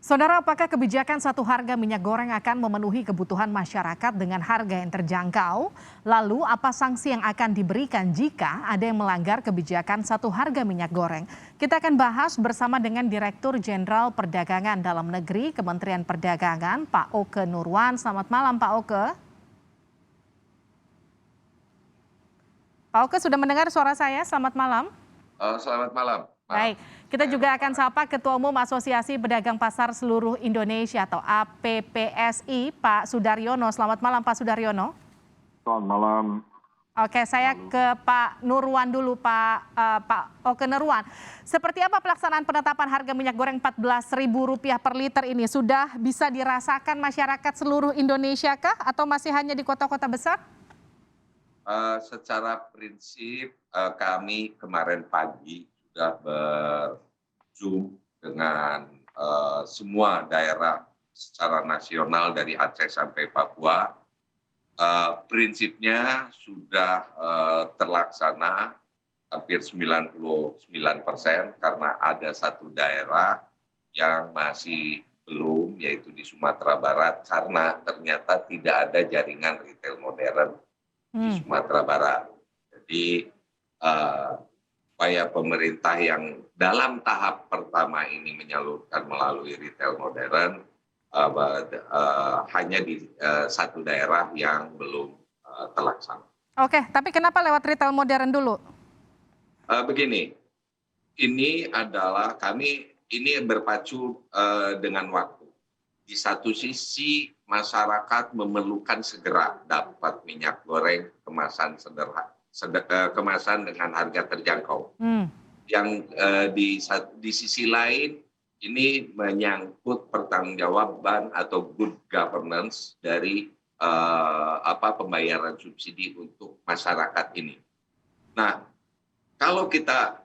Saudara, apakah kebijakan satu harga minyak goreng akan memenuhi kebutuhan masyarakat dengan harga yang terjangkau? Lalu, apa sanksi yang akan diberikan jika ada yang melanggar kebijakan satu harga minyak goreng? Kita akan bahas bersama dengan Direktur Jenderal Perdagangan Dalam Negeri Kementerian Perdagangan, Pak Oke Nurwan. Selamat malam, Pak Oke. Pak Oke sudah mendengar suara saya? Selamat malam. Selamat malam, maaf. Baik, kita juga akan sapa Ketua Umum Asosiasi Pedagang Pasar Seluruh Indonesia atau APPSI, Pak Sudaryono. Selamat malam, Pak Sudaryono. Selamat malam. Oke, saya ke Pak Nurwan dulu, Pak Oke Nurwan. Seperti apa pelaksanaan penetapan harga minyak goreng Rp14.000 per liter ini? Sudah bisa dirasakan masyarakat seluruh Indonesia kah? Atau masih hanya di kota-kota besar? Secara prinsip kami kemarin pagi sudah berzoom dengan semua daerah secara nasional dari Aceh sampai Papua. Prinsipnya sudah terlaksana hampir 99% karena ada satu daerah yang masih belum, yaitu di Sumatera Barat, karena ternyata tidak ada jaringan retail modern di Sumatera Barat. Jadi upaya pemerintah yang dalam tahap pertama ini menyalurkan melalui retail modern hanya di satu daerah yang belum terlaksana. Oke, tapi kenapa lewat retail modern dulu? Begini, ini adalah ini berpacu dengan waktu. Di satu sisi masyarakat memerlukan segera dapat minyak goreng kemasan kemasan dengan harga terjangkau. Yang di sisi lain ini menyangkut pertanggungjawaban atau good governance dari pembayaran subsidi untuk masyarakat ini. Nah, kalau kita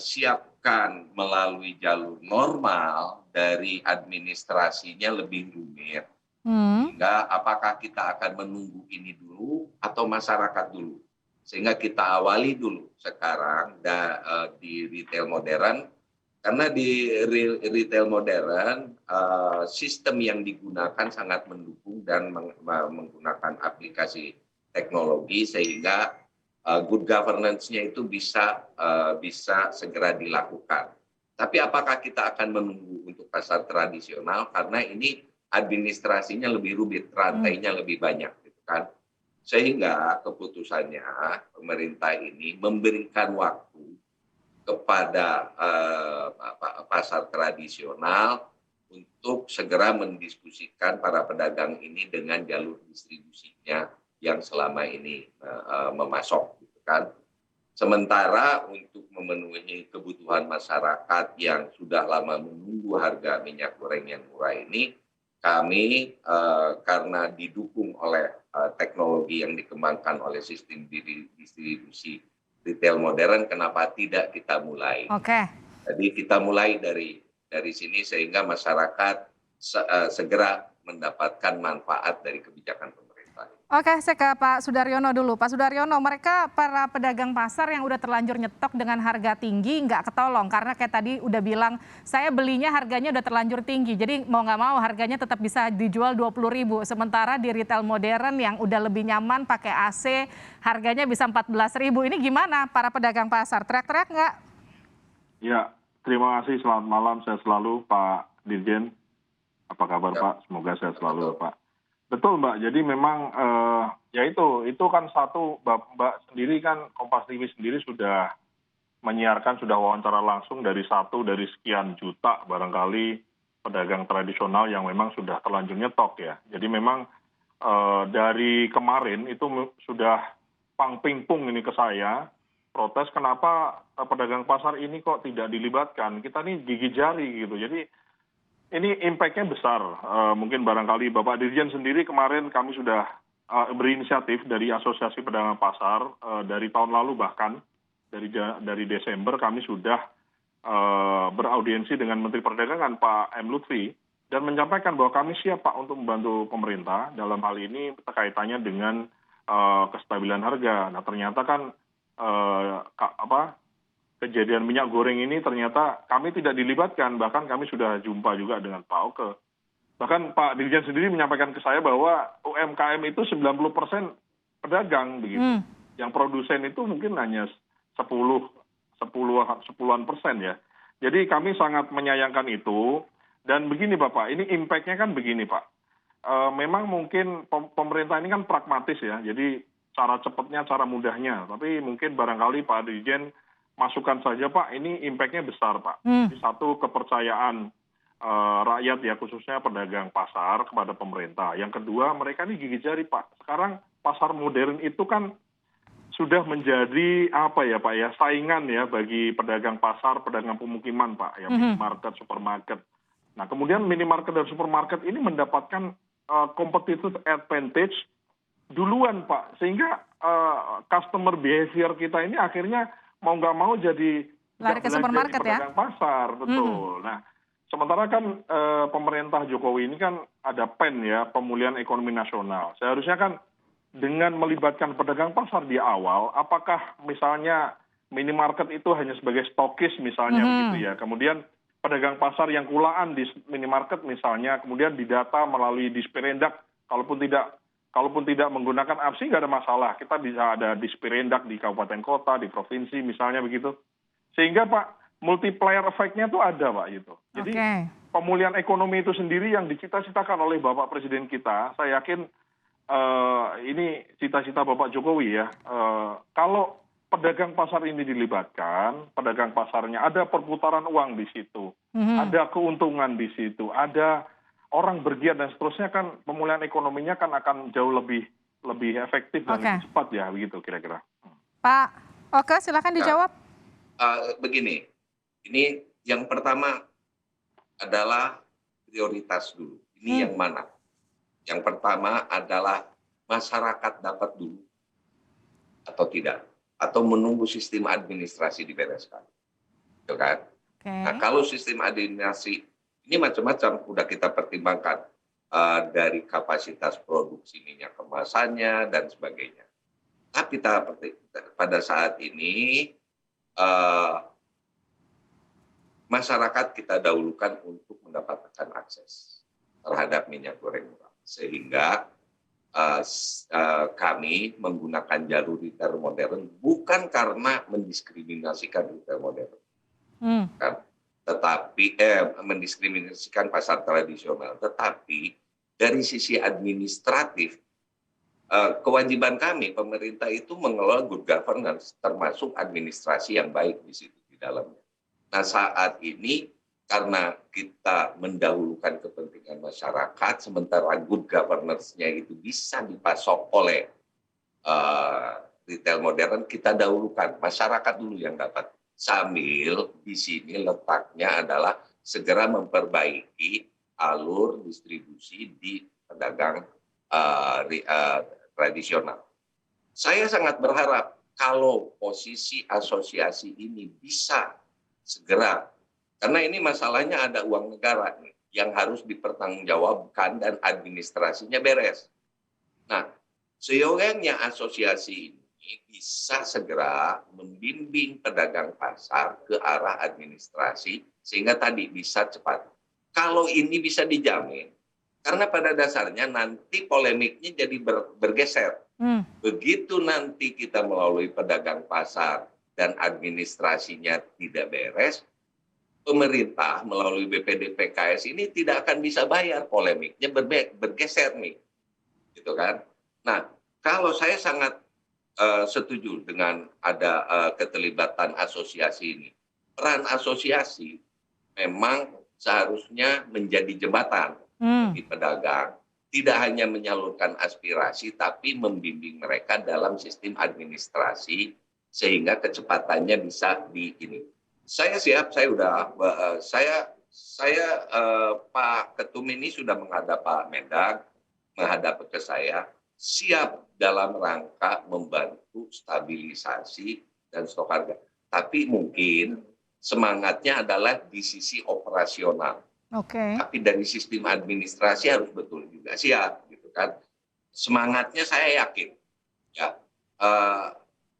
siapkan melalui jalur normal, dari administrasinya lebih rumit. Sehingga apakah kita akan menunggu ini dulu atau masyarakat dulu? Sehingga kita awali dulu sekarang di retail modern, karena di retail modern sistem yang digunakan sangat mendukung dan menggunakan aplikasi teknologi sehingga good governance-nya itu bisa segera dilakukan. Tapi apakah kita akan menunggu untuk pasar tradisional karena ini administrasinya lebih rumit, rantainya lebih banyak, gitu kan? Sehingga keputusannya pemerintah ini memberikan waktu kepada pasar tradisional untuk segera mendiskusikan para pedagang ini dengan jalur distribusinya yang selama ini memasok, gitu kan? Sementara untuk memenuhi kebutuhan masyarakat yang sudah lama menunggu harga minyak goreng yang murah ini, kami karena didukung oleh teknologi yang dikembangkan oleh sistem distribusi retail modern, kenapa tidak kita mulai? Oke. Jadi kita mulai dari sini sehingga masyarakat segera mendapatkan manfaat dari kebijakan pemerintah. Oke, saya ke Pak Sudaryono dulu. Pak Sudaryono, mereka para pedagang pasar yang udah terlanjur nyetok dengan harga tinggi nggak ketolong karena kayak tadi udah bilang saya belinya harganya udah terlanjur tinggi. Jadi mau nggak mau harganya tetap bisa dijual 20.000. Sementara di retail modern yang udah lebih nyaman pakai AC harganya bisa 14.000. Ini gimana para pedagang pasar? Teriak-teriak nggak? Ya, terima kasih. Selamat malam. Saya selalu Pak Dirjen. Apa kabar Pak? Semoga sehat selalu Pak. Betul Mbak, jadi memang ya itu kan satu, Mbak sendiri kan Kompas TV sendiri sudah menyiarkan, sudah wawancara langsung dari sekian juta barangkali pedagang tradisional yang memang sudah terlanjur nyetok ya. Jadi memang dari kemarin itu sudah pingpung ini ke saya, protes kenapa pedagang pasar ini kok tidak dilibatkan, kita nih gigi jari gitu. Jadi ini impact-nya besar. Mungkin barangkali Bapak Dirjen sendiri kemarin kami sudah berinisiatif dari Asosiasi Pedagang Pasar dari tahun lalu, bahkan dari Desember kami sudah beraudiensi dengan Menteri Perdagangan Pak M. Lutfi dan menyampaikan bahwa kami siap Pak untuk membantu pemerintah dalam hal ini kaitannya dengan kestabilan harga. Nah ternyata kan kejadian minyak goreng ini ternyata kami tidak dilibatkan, bahkan kami sudah jumpa juga dengan Pak Oke. Bahkan Pak Dirjen sendiri menyampaikan ke saya bahwa UMKM itu 90% pedagang begitu. Yang produsen itu mungkin hanya 10-an persen ya. Jadi kami sangat menyayangkan itu. Dan begini Bapak, ini impact-nya kan begini Pak. Memang mungkin pemerintah ini kan pragmatis ya. Jadi cara cepatnya, cara mudahnya. Tapi mungkin barangkali Pak Dirjen masukkan saja Pak, ini impact-nya besar Pak. Jadi satu, kepercayaan rakyat ya, khususnya pedagang pasar kepada pemerintah. Yang kedua, mereka ini gigit jari Pak. Sekarang pasar modern itu kan sudah menjadi apa ya Pak ya, saingan ya bagi pedagang pasar, pedagang pemukiman Pak ya, minimarket, supermarket. Nah kemudian minimarket dan supermarket ini mendapatkan competitive advantage duluan Pak, sehingga customer behavior kita ini akhirnya mau nggak mau jadi Lari ke supermarket ya? pedagang pasar, betul. Nah sementara kan pemerintah Jokowi ini kan ada PEN ya, pemulihan ekonomi nasional. Seharusnya kan dengan melibatkan pedagang pasar di awal, apakah misalnya minimarket itu hanya sebagai stokis misalnya begitu ya, kemudian pedagang pasar yang kulaan di minimarket misalnya, kemudian didata melalui Disperindak, kalaupun tidak menggunakan APSI nggak ada masalah, kita bisa ada Disperindak di kabupaten kota, di provinsi misalnya begitu, sehingga Pak multiplier efeknya tuh ada Pak gitu. Jadi pemulihan ekonomi itu sendiri yang dicita-citakan oleh Bapak Presiden kita, saya yakin ini cita-cita Bapak Jokowi ya. Kalau pedagang pasar ini dilibatkan, pedagang pasarnya ada perputaran uang di situ, ada keuntungan di situ, ada orang bergiat dan seterusnya, kan pemulihan ekonominya kan akan jauh lebih efektif dan lebih cepat ya, begitu kira-kira. Pak Oke, silakan dijawab. Begini, ini yang pertama adalah prioritas dulu. Ini yang mana? Yang pertama adalah masyarakat dapat dulu atau tidak, atau menunggu sistem administrasi dibereskan, gitu kan? Nah kalau sistem administrasi ini macam-macam udah kita pertimbangkan, dari kapasitas produksi minyak kemasannya dan sebagainya. Tapi pada saat ini masyarakat kita dahulukan untuk mendapatkan akses terhadap minyak goreng murah, sehingga kami menggunakan jalur retail modern bukan karena mendiskriminasikan retail modern, kan? Tetapi mendiskriminasikan pasar tradisional, tetapi dari sisi administratif kewajiban kami pemerintah itu mengelola good governance, termasuk administrasi yang baik di situ di dalamnya. Nah saat ini karena kita mendahulukan kepentingan masyarakat, sementara good governance-nya itu bisa dipasok oleh retail modern, kita dahulukan masyarakat dulu yang dapat. Sambil di sini letaknya adalah segera memperbaiki alur distribusi di pedagang tradisional. Saya sangat berharap kalau posisi asosiasi ini bisa segera, karena ini masalahnya ada uang negara nih, yang harus dipertanggungjawabkan dan administrasinya beres. Nah, seyogyanya asosiasi ini bisa segera membimbing pedagang pasar ke arah administrasi, sehingga tadi bisa cepat. Kalau ini bisa dijamin, karena pada dasarnya nanti polemiknya jadi bergeser. Begitu nanti kita melalui pedagang pasar dan administrasinya tidak beres, pemerintah melalui BPD PKS ini tidak akan bisa bayar, polemiknya bergeser nih, gitu kan? Nah, kalau saya sangat setuju dengan ada keterlibatan asosiasi ini. Peran asosiasi memang seharusnya menjadi jembatan bagi pedagang, tidak hanya menyalurkan aspirasi, tapi membimbing mereka dalam sistem administrasi sehingga kecepatannya bisa ini. Saya siap, Pak Ketum ini sudah menghadap Pak Mendag, menghadap ke saya, siap dalam rangka membantu stabilisasi dan stok harga. Tapi mungkin semangatnya adalah di sisi operasional. Tapi dari sistem administrasi harus betul juga siap, gitu kan? Semangatnya saya yakin, ya.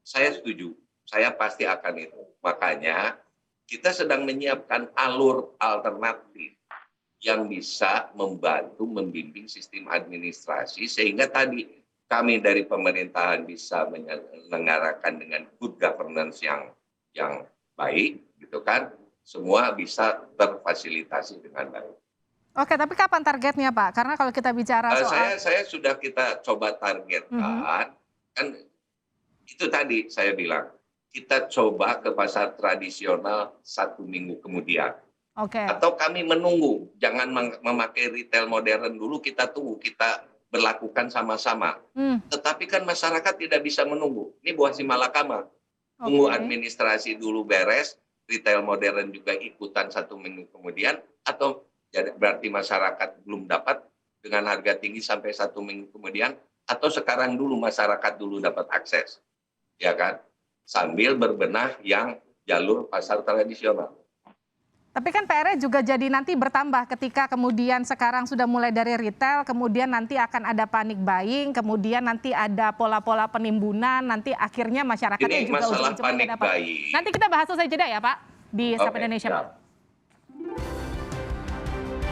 Saya setuju saya pasti akan itu. Makanya kita sedang menyiapkan alur alternatif yang bisa membantu membimbing sistem administrasi sehingga tadi kami dari pemerintahan bisa menyelenggarakan dengan good governance yang baik, gitu kan? Semua bisa terfasilitasi dengan baik. Oke, tapi kapan targetnya Pak? Karena kalau kita bicara soal Saya sudah kita coba targetkan, kan itu tadi saya bilang, kita coba ke pasar tradisional 1 minggu kemudian. Oke. Atau kami menunggu, jangan memakai retail modern dulu, kita tunggu, kita berlakukan sama-sama. Tetapi kan masyarakat tidak bisa menunggu. Ini buah si malakama. Tunggu administrasi dulu beres, retail modern juga ikutan 1 minggu kemudian, atau jadi berarti masyarakat belum dapat dengan harga tinggi sampai 1 minggu kemudian, atau sekarang dulu masyarakat dulu dapat akses, ya kan? Sambil berbenah yang jalur pasar tradisional. Tapi kan PR-nya juga jadi nanti bertambah ketika kemudian sekarang sudah mulai dari retail, kemudian nanti akan ada panic buying, kemudian nanti ada pola-pola penimbunan, nanti akhirnya masyarakatnya Ini juga masalah ujung-ujungnya panic dapat. buying. Nanti kita bahas usai jeda ya Pak di Sapa Indonesia Pak.